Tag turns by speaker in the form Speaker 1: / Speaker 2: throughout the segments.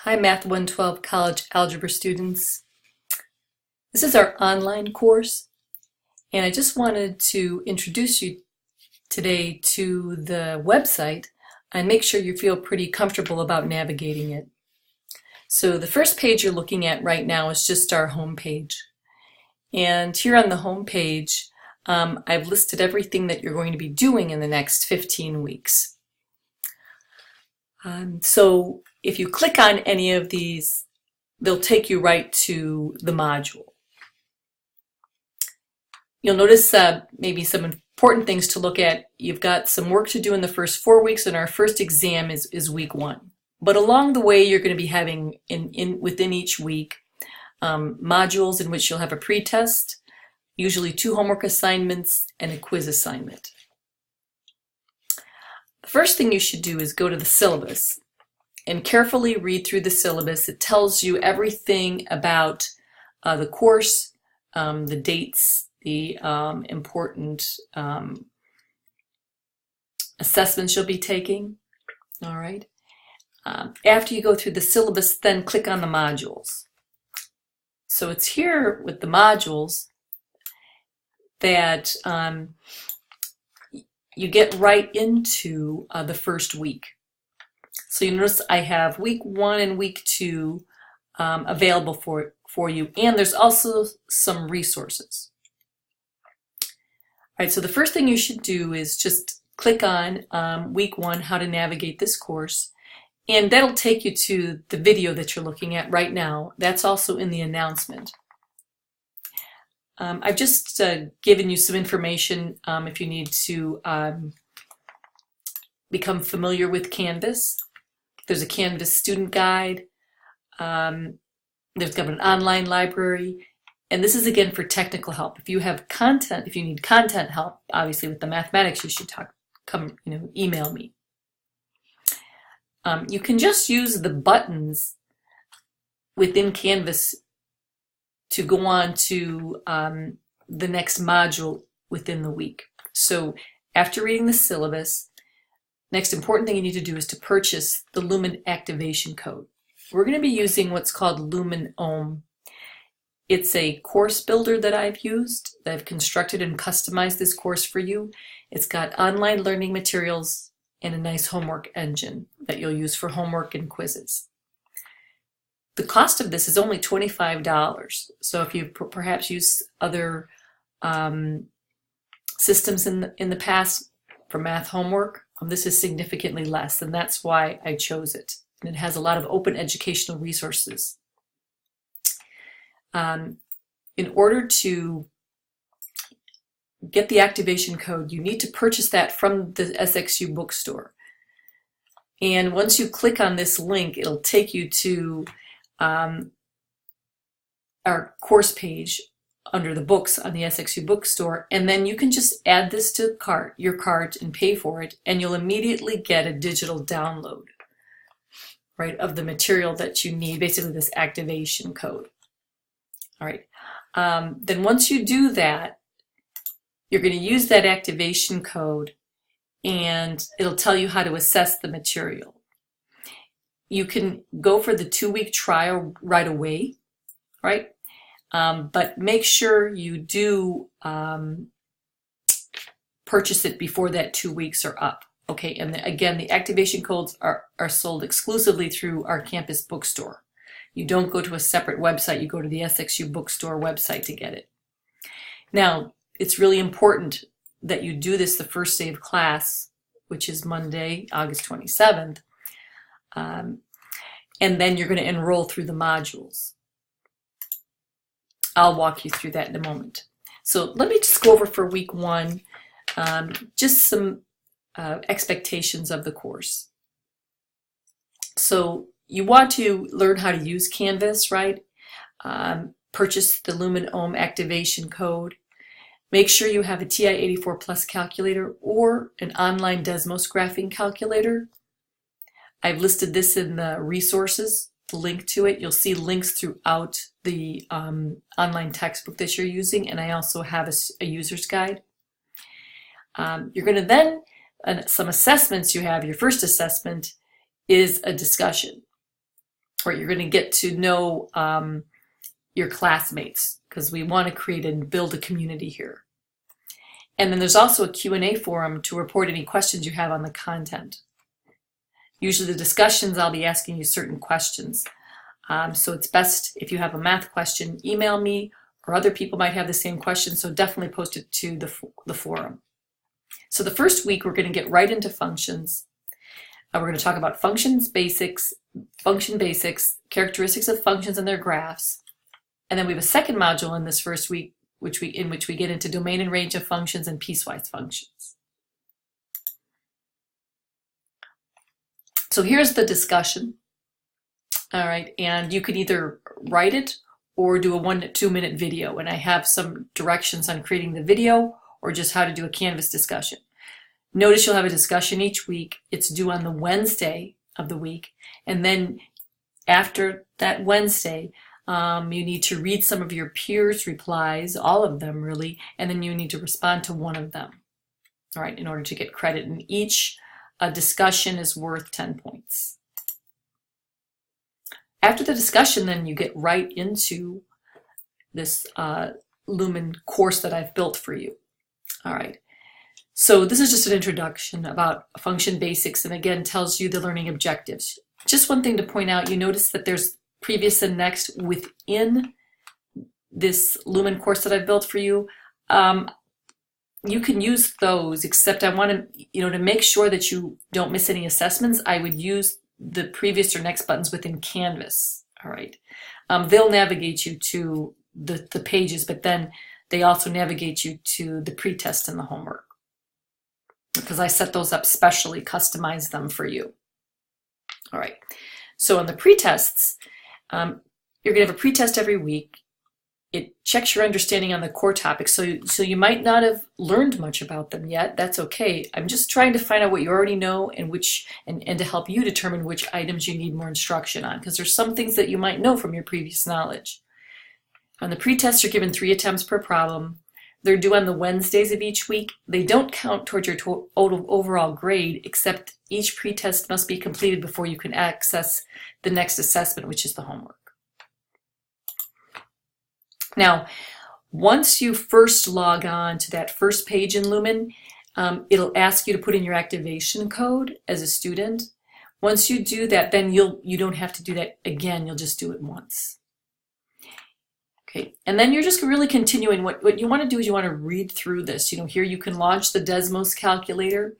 Speaker 1: Hi, Math 112 College Algebra students. This is our online course, and I just wanted to introduce you today to the website and make sure you feel pretty comfortable about navigating it. So the first page you're looking at right now is just our home page. And here on the home page, I've listed everything that you're going to be doing in the next 15 weeks. So if you click on any of these, they'll take you right to the module. You'll notice maybe some important things to look at. You've got some work to do in the first 4 weeks, and our first exam is week 1. But along the way, you're going to be having within each week modules in which you'll have a pretest, usually 2 homework assignments, and a quiz assignment. The first thing you should do is go to the syllabus and carefully read through the syllabus. It tells you everything about the course, the dates, the important assessments you'll be taking. All right. After you go through the syllabus, then click on the modules. So it's here with the modules that you get right into the first week. So you notice I have week 1 and week 2 available for you, and there's also some resources. All right, so the first thing you should do is just click on week 1, how to navigate this course, and that'll take you to the video that you're looking at right now. That's also in the announcement. I've just given you some information if you need to become familiar with Canvas. There's a Canvas student guide. There's got an online library. And this is again for technical help. If you have content, if you need content help, obviously with the mathematics, you should email me. You can just use the buttons within Canvas to go on to the next module within the week. So after reading the syllabus, next important thing you need to do is to purchase the Lumen activation code. We're going to be using what's called Lumen Ohm. It's a course builder that I've used, that I've constructed and customized this course for you. It's got online learning materials and a nice homework engine that you'll use for homework and quizzes. The cost of this is only $25. So if you perhaps used other systems in the past for math homework, this is significantly less, and that's why I chose it. And it has a lot of open educational resources. In order to get the activation code, you need to purchase that from the SXU bookstore. And once you click on this link, it'll take you to our course page under the books on the SXU bookstore, and then you can just add this to your cart and pay for it, and you'll immediately get a digital download, right, of the material that you need, basically this activation code. All right. Then once you do that, you're going to use that activation code, and it'll tell you how to assess the material. You can go for the 2-week trial right away, right? But make sure you do purchase it before that 2 weeks are up. Okay, and again, the activation codes are sold exclusively through our campus bookstore. You don't go to a separate website, you go to the SXU bookstore website to get it. Now, it's really important that you do this the first day of class, which is Monday, August 27th. And then you're going to enroll through the modules. I'll walk you through that in a moment. So let me just go over for week 1, just some expectations of the course. So you want to learn how to use Canvas, right? Purchase the Lumen Ohm activation code. Make sure you have a TI-84 Plus calculator or an online Desmos graphing calculator. I've listed this in the resources, the link to it. You'll see links throughout the online textbook that you're using, and I also have a user's guide. You're going to then, some assessments you have, your first assessment is a discussion. or you're going to get to know your classmates, because we want to create and build a community here. And then there's also a Q&A forum to report any questions you have on the content. Usually the discussions, I'll be asking you certain questions. So it's best if you have a math question, email me, or other people might have the same question, so definitely post it to the forum. So the first week we're going to get right into functions. We're going to talk about function basics, characteristics of functions and their graphs. And then we have a second module in this first week in which we get into domain and range of functions and piecewise functions. So here's the discussion. All right, and you can either write it or do a 1 to 2 minute video. And I have some directions on creating the video or just how to do a Canvas discussion. Notice you'll have a discussion each week. It's due on the Wednesday of the week. And then after that Wednesday, you need to read some of your peers' replies, all of them really, and then you need to respond to one of them, all right, in order to get credit. And each discussion is worth 10 points. After the discussion, then you get right into this Lumen course that I've built for you. All right. So this is just an introduction about function basics, and again tells you the learning objectives. Just one thing to point out, you notice that there's previous and next within this Lumen course that I've built for you. You can use those, except I want to, to make sure that you don't miss any assessments, I would use the previous or next buttons within Canvas. All right. They'll navigate you to the pages, but then they also navigate you to the pretest and the homework, because I set those up specially, customize them for you. All right. So on the pretests, you're going to have a pretest every week. It checks your understanding on the core topics. So you might not have learned much about them yet. That's okay. I'm just trying to find out what you already know and to help you determine which items you need more instruction on, because there's some things that you might know from your previous knowledge. On the pretest, you're given 3 attempts per problem. They're due on the Wednesdays of each week. They don't count towards your overall grade, except each pretest must be completed before you can access the next assessment, which is the homework. Now, once you first log on to that first page in Lumen, it'll ask you to put in your activation code as a student. Once you do that, then you don't have to do that again. You'll just do it once. Okay, and then you're just really continuing. What you want to do is you want to read through this. Here you can launch the Desmos calculator.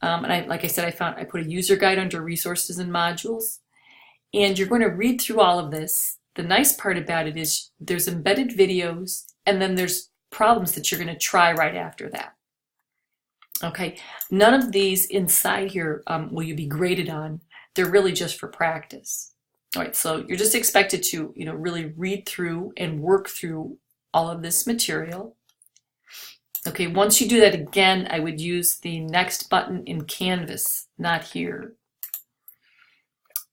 Speaker 1: And like I said, I put a user guide under resources and modules. And you're going to read through all of this. The nice part about it is there's embedded videos, and then there's problems that you're going to try right after that. Okay, none of these inside here will you be graded on. They're really just for practice. All right, so you're just expected to, really read through and work through all of this material. Okay, once you do that again, I would use the next button in Canvas, not here.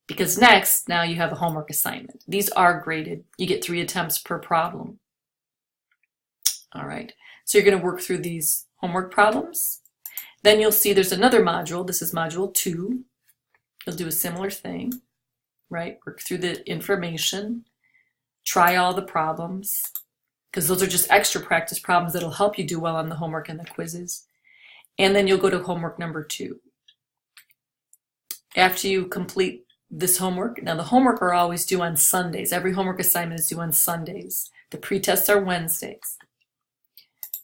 Speaker 1: Because next, now you have a homework assignment. These are graded. You get 3 attempts per problem. All right, so you're going to work through these homework problems. Then you'll see there's another module. This is module 2. You'll do a similar thing, right? Work through the information, try all the problems, because those are just extra practice problems that'll help you do well on the homework and the quizzes. And then you'll go to homework number 2. After you complete this homework, now the homework are always due on Sundays. Every homework assignment is due on Sundays. The pretests are Wednesdays.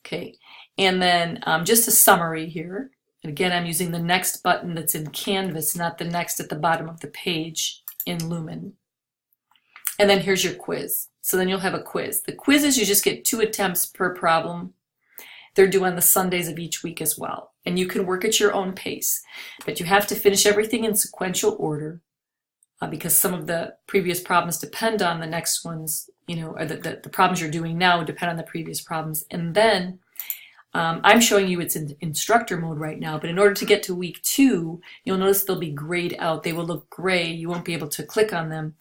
Speaker 1: Okay, and then just a summary here. And again, I'm using the next button that's in Canvas, not the next at the bottom of the page in Lumen. And then here's your quiz. So then you'll have a quiz. The quizzes, you just get 2 attempts per problem. They're due on the Sundays of each week as well. And you can work at your own pace, but you have to finish everything in sequential order because some of the previous problems depend on the next ones, or the problems you're doing now depend on the previous problems. And then I'm showing you it's in instructor mode right now, but in order to get to week 2, you'll notice they'll be grayed out. They will look gray. You won't be able to click on them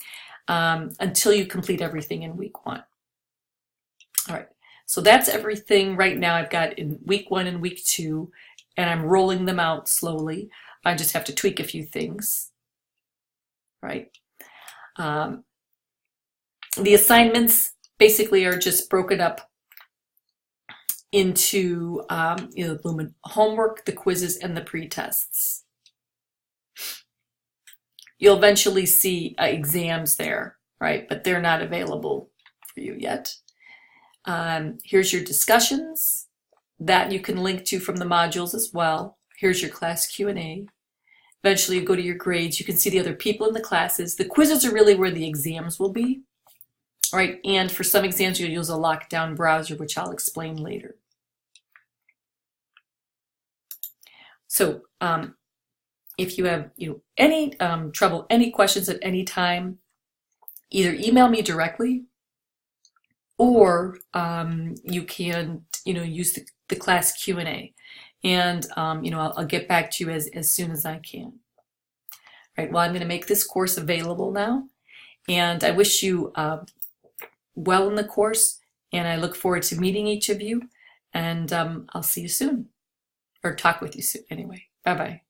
Speaker 1: until you complete everything in week 1. All right, so that's everything right now I've got in week 1 and week 2, and I'm rolling them out slowly. I just have to tweak a few things, right? The assignments basically are just broken up into the Blooming homework, the quizzes, and the pre-tests. You'll eventually see exams there, right? But they're not available for you yet. Here's your discussions that you can link to from the modules as well. Here's your class Q&A. Eventually you go to your grades. You can see the other people in the classes. The quizzes are really where the exams will be, right? And for some exams, you'll use a lockdown browser, which I'll explain later. So if you have any trouble, any questions at any time, either email me directly, or you can use the class Q&A, and I'll get back to you as soon as I can. All right, well, I'm going to make this course available now, and I wish you well in the course, and I look forward to meeting each of you, and I'll see you soon, or talk with you soon anyway. Bye-bye.